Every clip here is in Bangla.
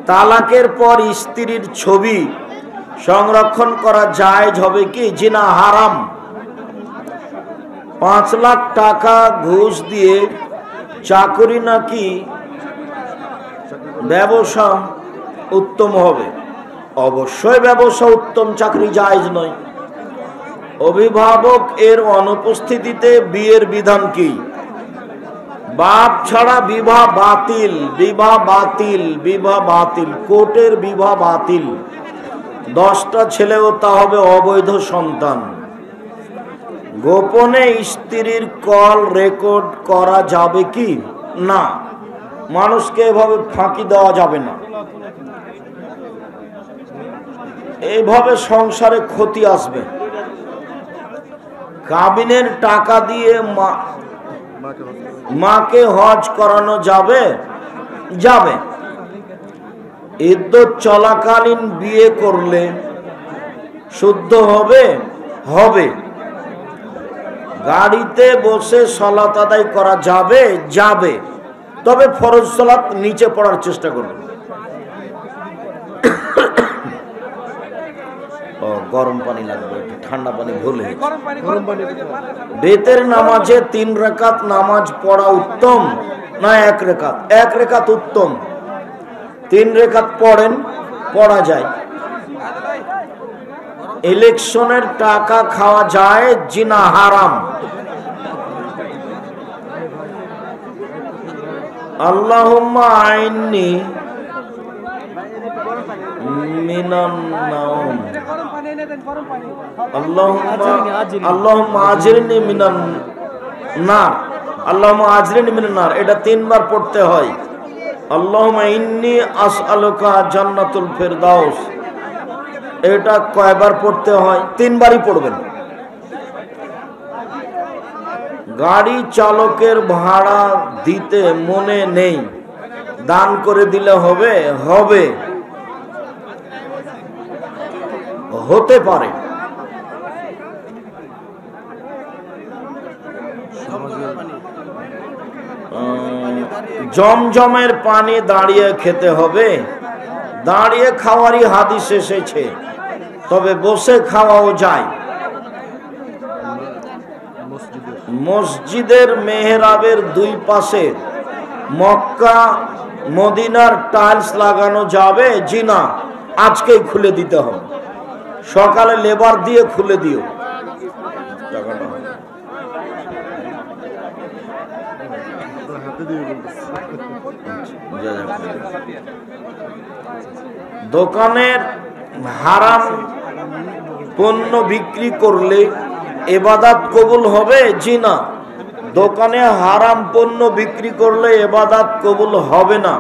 তালাকের পর স্ত্রীর ছবি সংরক্ষণ করা জায়েজ হবে কি? জি না, হারাম। 5 লাখ টাকা ঘুষ দিয়ে চাকরি নাকি ব্যবসা উত্তম হবে? অবশ্যই ব্যবসা উত্তম, চাকরি জায়েজ নয়। অভিভাবক এর অনুপস্থিতিতে বিয়ের বিধান কি? বাপ ছাড়া বিবাহ বাতিল, বিবাহ বাতিল, বিবাহ বাতিল, কোর্টের বিবাহ বাতিল। 10টা ছেলেও তা হবে অবৈধ সন্তান। গোপনে স্ত্রীর কল রেকর্ড করা যাবে কি? না, মানুষকে এভাবে ফাঁকি দেওয়া যাবে না। এইভাবে সংসারে ক্ষতি আসবে। কাবিনের টাকা দিয়ে মাকে হজ করানো যাবে? যাবে। ইদ্যত চলাকালীন বিয়ে করলে শুদ্ধ হবে? হবে। গাড়িতে বসে সালাত আদায় করা যাবে? যাবে। তবে ফরজ সালাত নিচে পড়ার চেষ্টা করবে। গরম পানি লাগবে, ঠান্ডা পানি ভুলে। বেতের নামাজে 3 রাকাত নামাজ পড়া উত্তম না 1 রাকাত? 1 রাকাত উত্তম। 3 রাকাত পড়েন, পড়া যায়। ইলেকশনের টাকা খাওয়া যায়? জি না, হারাম। আল্লাহুম্মা আইন্নি মিনান নাউম, আল্লাহুম্মা আজরিনি মিনান নার, আল্লাহুম্মা আজরিনি মিনান নার। এটা 3 বার পড়তে হয়। আল্লাহুম্মা ইন্নী আসআলুকা জান্নাতুল ফিরদাউস, এটা কয়বার পড়তে হয়? 3 বারই পড়বেন। গাড়ি চালকের ভাড়া দিতে মনে নেই, দান করে দিলে হবে? হবে, হতে পারে। জমজমের পানি দাঁড়িয়ে খেতে হবে? দাঁড়িয়ে খাওয়ারই হাদিস এসেছে, তবে বসে খাওয়াও যায়। মসজিদের মেহরাবের 2 পাশে মক্কা মদিনার টাইলস লাগানো যাবে? জি না, আজকেই খুলে দিতে হবে। সকালে লেবার দিয়ে খুলে দিও। দোকানের হারাম পণ্য বিক্রি করলে ইবাদত কবুল হবে? জি না, দোকানে হারাম পণ্য বিক্রি করলে ইবাদত কবুল হবে না।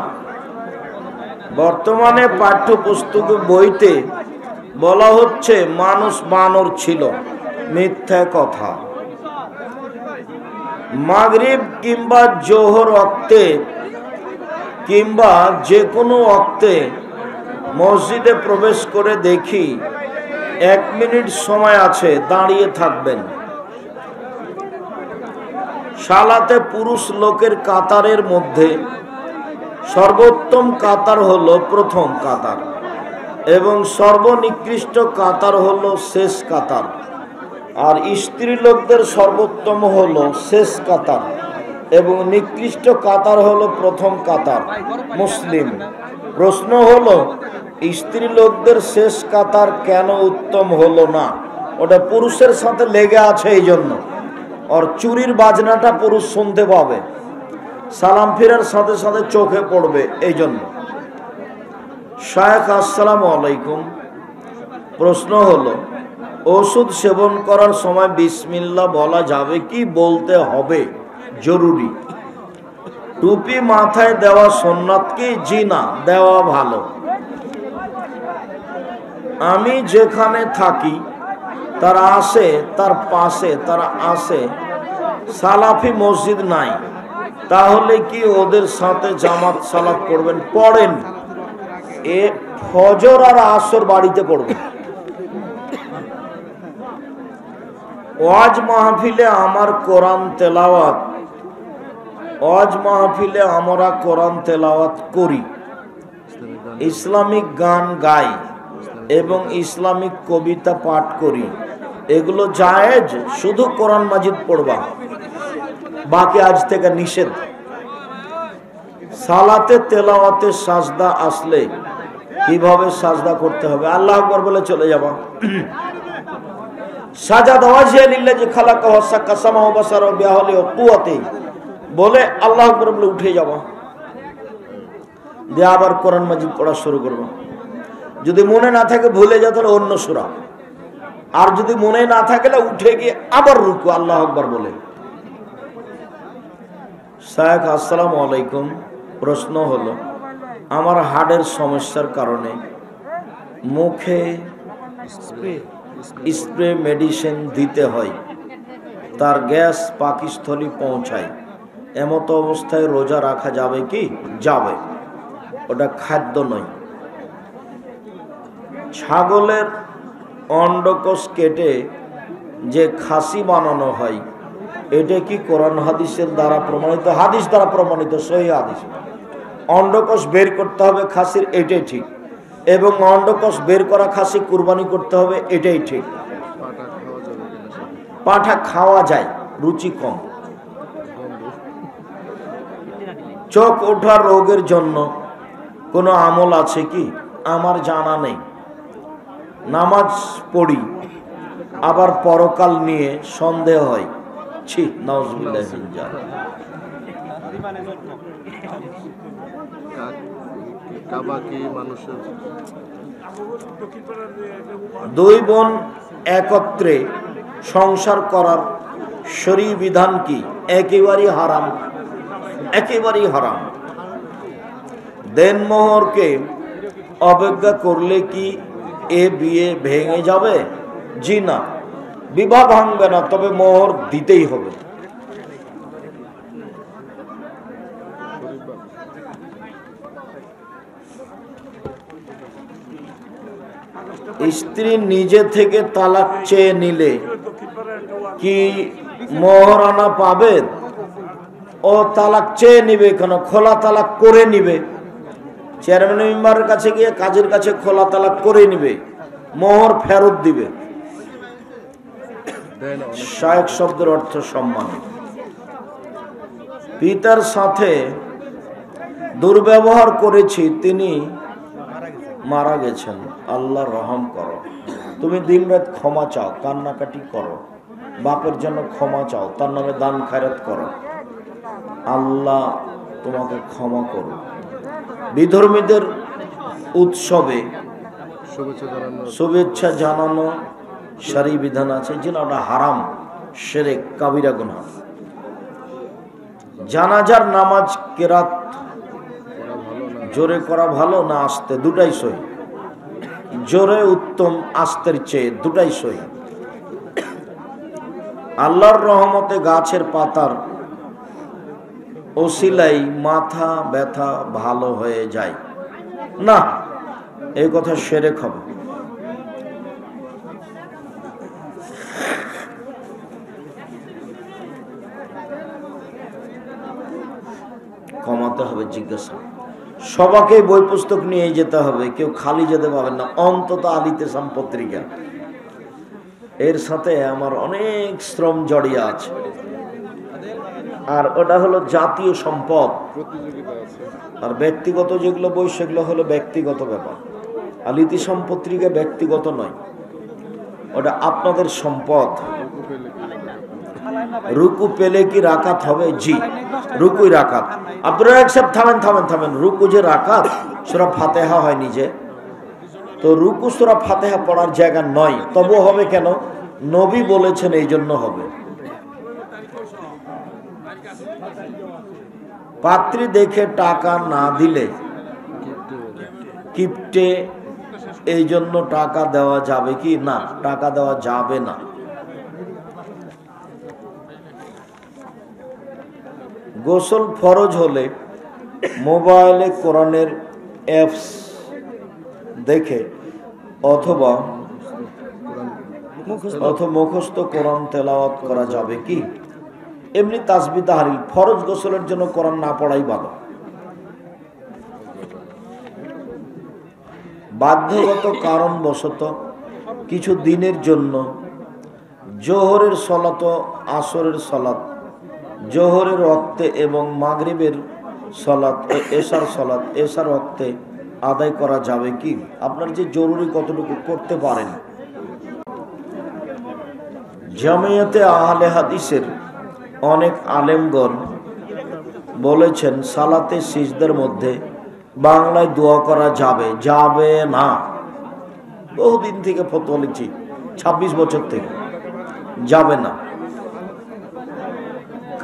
বর্তমানে পাঠ্যপুস্তকে বইতে বলা হচ্ছে মানুষ বানর ছিল, মিথ্যা কথা। মাগরিব কিংবা জোহর ওয়াক্তে কিংবা যে কোনো ওয়াক্তে মসজিদে প্রবেশ করে দেখি 1 মিনিট সময় আছে, দাঁড়িয়ে থাকবেন। সালাতে পুরুষ লোকের কাতারের মধ্যে সর্বোত্তম কাতার হলো প্রথম কাতার এবং সর্বনিকৃষ্ট কাতার হলো শেষ কাতার, আর স্ত্রী লোকদের সর্বোত্তম হলো শেষ কাতার এবং নিকৃষ্ট কাতার হলো প্রথম কাতার। মুসলিম। প্রশ্ন হলো, স্ত্রী লোকদের শেষ কাতার কেন উত্তম হলো না? ওটা পুরুষের সাথে লেগে আছে, এই জন্য। আর চুরির বাজনাটা পুরুষ শুনতে পাবে, সালাম ফিরার সাথে সাথে চোখে পড়বে, এই জন্য। শায়েখ আসসালামু আলাইকুম। প্রশ্ন হলো, ওষুধ সেবন করার সময় বিসমিল্লাহ বলা যাবে কি বলতে হবে? জরুরি। টুপি মাথায় দেওয়া সুন্নাত কি? জি না, দেওয়া ভালো। আমি যেখানে থাকি তারা আসে, তার পাশে তারা আসে সালাফি মসজিদ নাই, তাহলে কি ওদের সাথে জামাত সালাত পড়বেন? পড়েন। এ ফজর আর আসর বাড়িতে পড়বেন। ওয়াজ মাহফিলে আমার কোরআন তেলাওয়াত, ওয়াজ মাহফিলে আমরা কোরআন তেলাওয়াত করি, ইসলামিক গান গাই এবং ইসলামিক কবিতা পাঠ করি, এগুলো জায়েজ? শুধু কোরআন মাজিদ পড়বা, বাকি আজ থেকে নিষেধ। সালাতে তেলাওয়াতে সাজদা আসলে কিভাবে সাজদা করতে হবে? আল্লাহু আকবার বলে চলে যাবা। সাজাদা ওয়াজহিয়া লিল্লাযী খালাকাহু ওয়া সাক্কা সামাহু ওয়া বাসারাহু বিআহলি ওয়া কুওয়াতি বলে আল্লাহু আকবার বলে উঠে যাবা, দিয়ে আবার কোরআন মাজিদ পড়া শুরু করবো। যদি মনে না থাকে ভুলে যাও তাহলে অন্য সূরা, আর যদি মনে না থাকে উঠে গিয়ে আবার রুকু আল্লাহু আকবার বলে। শায়েখ আসসালামু আলাইকুম, প্রশ্ন হলো আমার হার্টের সমস্যার কারণে মুখে স্প্রে মেডিসিন দিতে হয়, তার গ্যাস পাকস্থলী পৌঁছায়, এমত অবস্থায় রোজা রাখা যাবে কি? যাবে, ওটা খাদ্য নয়। ছাগলের অন্ডকোষ কেটে যে খাসি বানানো হয়, এটা কি কোরআন হাদিসের দ্বারা প্রমাণিত? হাদিস দ্বারা প্রমাণিত, সহিহ হাদিস। অন্ডকোষ বের করতে হবে খাসির, এটাই ঠিক, এবং অন্ডকোষ বের করা খাসি কুরবানি করতে হবে, এটাই ঠিক। পাঠা খাওয়া যায়, রুচি কম। চোখ ওঠার রোগের জন্য কোনো আমল আছে কি? আমার জানা নেই। নামাজ পড়ি, আবার পরকাল নিয়ে সন্দেহ হয়। ছি, নাউজুবিল্লাহ। দুই বোন একত্রে সংসার করার শরীয়ী বিধান কি? একেবারেই হারাম, একেবারেই হারাম। দেনমোহরকে অবজ্ঞা করলে কি এ বিয়ে ভেঙে যাবে? জি না, বিবাহ ভাঙবে না, তবে মোহর দিতেই হবে। স্ত্রী নিজে থেকে তালাক চেয়ে নিলে কি মোহরানা পাবে? ও তালাক চেয়ে নিবে কেন? খোলা তালাক করে নিবে, চেয়ারম্যান মেম্বারের কাছে গিয়ে কাজের কাছে খোলা তালাক করে নিবে, মোহর ফেরত দিবে। শায়েখ শব্দের অর্থ সম্মান। পিতার সাথে দুর্ব্যবহার করেছি, তিনি মারা গেছেন, আল্লাহ রহম করো। তুমি দিনরাত ক্ষমা চাও, কান্নাকাটি করো, বাপের জন্য ক্ষমা চাও, তার নামে দান খায়রাত করো, আল্লাহ তোমাকে ক্ষমা করো। বিধর্মীদের উৎসবে শুভেচ্ছা জানানো শরীয়ী বিধান আছে, যেটা ওটা হারাম, শিরক, কাবিরা গুনাহ। জানাজার নামাজ কেরাত জোরে করা ভালো না আস্তে? দুটাই সহি। জোরে উত্তম, আস্তের চেয়ে, দুটাই সহি। আল্লাহর রহমতে গাছের পাতার ওসিলাই মাথা ব্যথা ভালো হয়ে যায় না, এই কথা শিরক হবে। কমাতে হবে জিজ্ঞাসা। সবাকে বই পুস্তক নিয়ে যেতে হবে, কেউ খালি যেতে পারবেন না, অন্তত আলিতেসাম পত্রিকা। এর সাথে আমার অনেক শ্রম জড়িয়ে আছে, আর ওটা হলো জাতীয় সম্পদ। আর ব্যক্তিগত যেগুলো বই, সেগুলো হলো ব্যক্তিগত ব্যাপার। আলিতেসাম পত্রিকা ব্যক্তিগত নয়, ওটা আপনাদের সম্পদ। রুকু পেলে কি রাকাত হবে? জি, রুকুই রাকাত। আব্দুর রাজ্জাক সাহেব থামেন থামেন থামেন, রুকু যে রাকাত, সূরা ফাতিহা হয় নিজে, তো রুকু সূরা ফাতিহা পড়ার জায়গা নয়, তবু হবে কেন? নবী বলেছেন, এই জন্য হবে। পাত্রী দেখে টাকা না দিলে কিপটে, এই জন্য টাকা দেওয়া যাবে কি? না, টাকা দেওয়া যাবে না। গোসল ফরজ হলে মোবাইলে কোরআনের অ্যাপস দেখে অথবা মুখস্থ কোরআন তেলাওয়াত করা যাবে কি? এমনি তাসবিহ তাহলিল। ফরজ গোসলের জন্য কোরআন না পড়াই ভালো। বাধ্যগত কারণবশত কিছু দিনের জন্য জোহরের সলাত, আসরের সলাত, জোহরের ওয়াক্তে এবং মাগরিবের সলাত, এশার সলাত এশার ওয়াক্তে আদায় করা যাবে কি? আপনার যে জরুরি কতটুকু করতে পারেন। জামিয়াতে আহলে হাদিসের অনেক আলেমগণ বলেছেন সালাতে সিজদার মধ্যে বাংলায় দোয়া করা যাবে, যাবে না। বহুদিন থেকে ফতোয়া লিখছি, 26 বছর থেকে, যাবে না।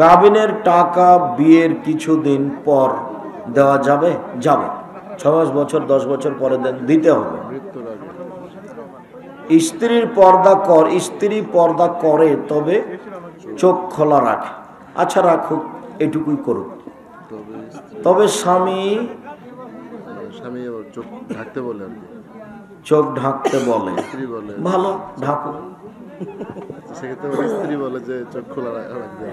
কাবিনের টাকা বিয়ের কিছুদিন পর দেওয়া যাবে, যাবে। 6 বছর 10 বছর পরে দেন, দিতে হবে। স্ত্রী পর্দা করে তবে চোখ খোলা রাখে, আচ্ছা রাখুক, এটুকুই করুক। তবে স্বামী চোখ ঢাকতে বলে, আর কি চোখ ঢাকতে বলে, ভালো, ঢাকুক। সেক্ষেত্রে স্ত্রী বলে যে চোখ খোলা রাখবে,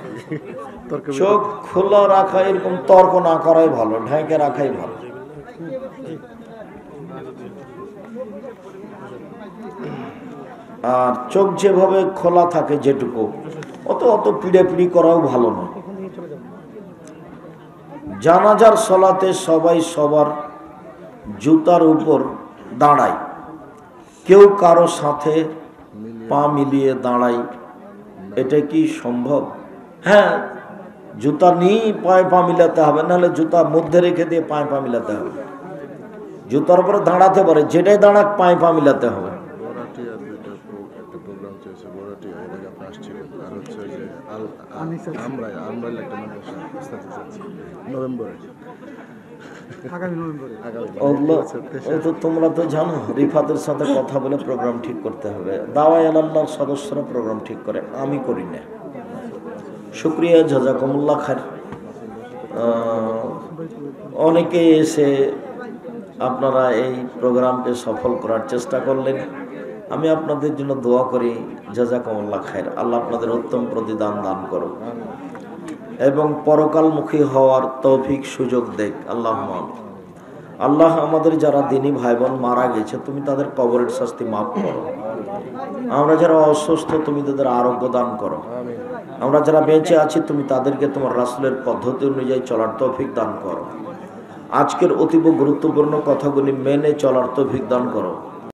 চোখ খোলা রাখা এরকম তর্ক না করাই ভালো, ঢেকে রাখাই ভালো। আর চোখ যেভাবে খোলা থাকে যেটুকু, অত পিড়াপিড়ি করাও ভালো না। জানাজার সলাতে সবাই সবার জুতার উপর দাঁড়ায়, কেউ কারো সাথে পা মিলিয়ে দাঁড়ায়, এটা কি সম্ভব? হ্যাঁ, জুতা নিয়ে পায়ে পা মিলাতে হবে, নাহলে জুতা মধ্যে রেখে দিয়ে পায়ে পা মিলাতে হবে। জুতার উপরে দাঁড়াতে পারে, যেটাই দাঁড়াক পায়ে পা মিলাতে হবে। তোমরা তো জানো, রিফাতের সাথে কথা বলে প্রোগ্রাম ঠিক করতে হবে। দাওয়াই আল্লাহর সদস্যরা প্রোগ্রাম ঠিক করে, আমি করি না। শুক্রিয়া, জাযাকুমুল্লাহ খায়ের। অনেকে এসে আপনারা এই প্রোগ্রামকে সফল করার চেষ্টা করলেন, আমি আপনাদের জন্য দোয়া করি, জাযাকুমুল্লাহ খায়ের। আল্লাহ আপনাদের উত্তম প্রতিদান দান করো এবং পরকালমুখী হওয়ার তৌফিক সুযোগ দেখ। আল্লাহ আমাদের যারা দিনী ভাই বোন মারা গেছে, তুমি তাদের কবরের শাস্তি মাফ করো। আমরা যারা অসুস্থ, তুমি তাদের আরোগ্য দান করো। আমরা যারা বেঁচে আছি, তুমি তাদেরকে তোমার রাসূলের পদ্ধতি অনুযায়ী চলার তৌফিক দান করো। আজকের অতীব গুরুত্বপূর্ণ কথাগুলি মেনে চলার তৌফিক দান করো।